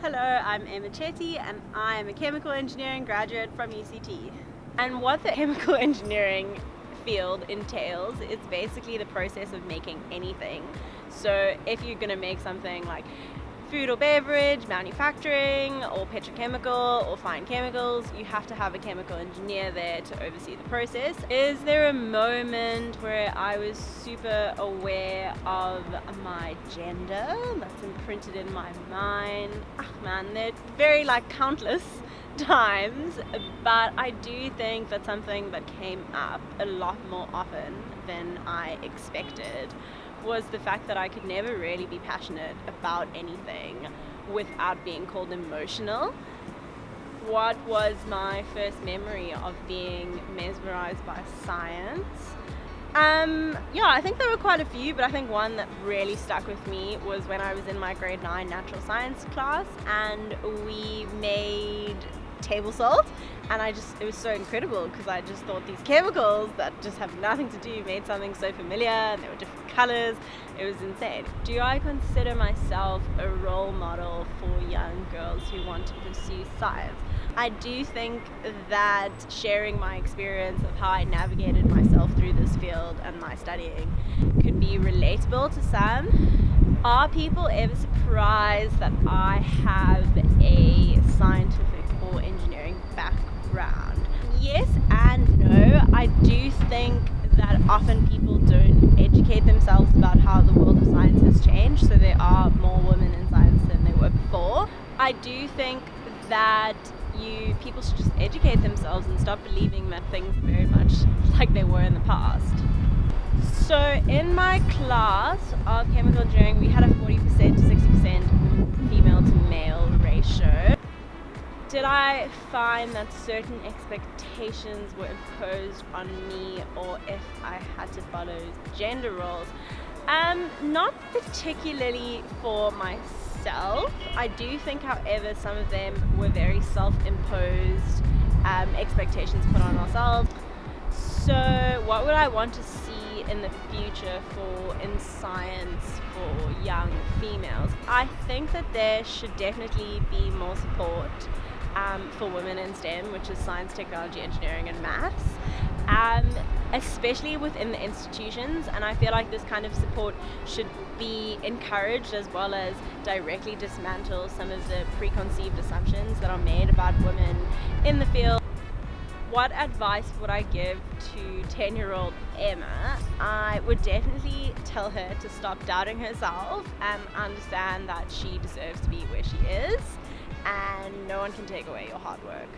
Hello, I'm Emma Chetty and I am a chemical engineering graduate from UCT. And what the chemical engineering field entails is basically the process of making anything. So if you're going to make something like food or beverage, manufacturing, or petrochemical, or fine chemicals, you have to have a chemical engineer there to oversee the process. Is there a moment where I was super aware of my gender that's imprinted in my mind? They're very countless times, but I do think that something that came up a lot more often than I expected was the fact that I could never really be passionate about anything without being called emotional. What was my first memory of being mesmerized by science? I think there were quite a few, but I think one that really stuck with me was when I was in my grade 9 natural science class and we made table salt, and it was so incredible because I just thought these chemicals that just have nothing to do made something so familiar, and there were different colors. It was insane. Do I consider myself a role model for young girls who want to pursue science? I do think that sharing my experience of how I navigated myself through this field and my studying could be relatable to some. Are people ever surprised that I have a scientific or engineering background? Yes and no. I do think that often people don't educate themselves about how the world of science has changed, so there are more women in science than there were before. I do think that people should just educate themselves and stop believing that things are very much like they were in the past. So in my class of chemical engineering, we had a 40% to 60% female to male ratio. Did I find that certain expectations were imposed on me, or if I had to follow gender roles? Not particularly for myself. I do think, however, some of them were very self-imposed expectations put on ourselves. So what would I want to see in the future in science for young females? I think that there should definitely be more support for women in STEM, which is science, technology, engineering, and maths, especially within the institutions. And I feel like this kind of support should be encouraged, as well as directly dismantle some of the preconceived assumptions that are made about women in the field. What advice would I give to 10-year-old Emma? I would definitely tell her to stop doubting herself and understand that she deserves to be where she is, and no one can take away your hard work.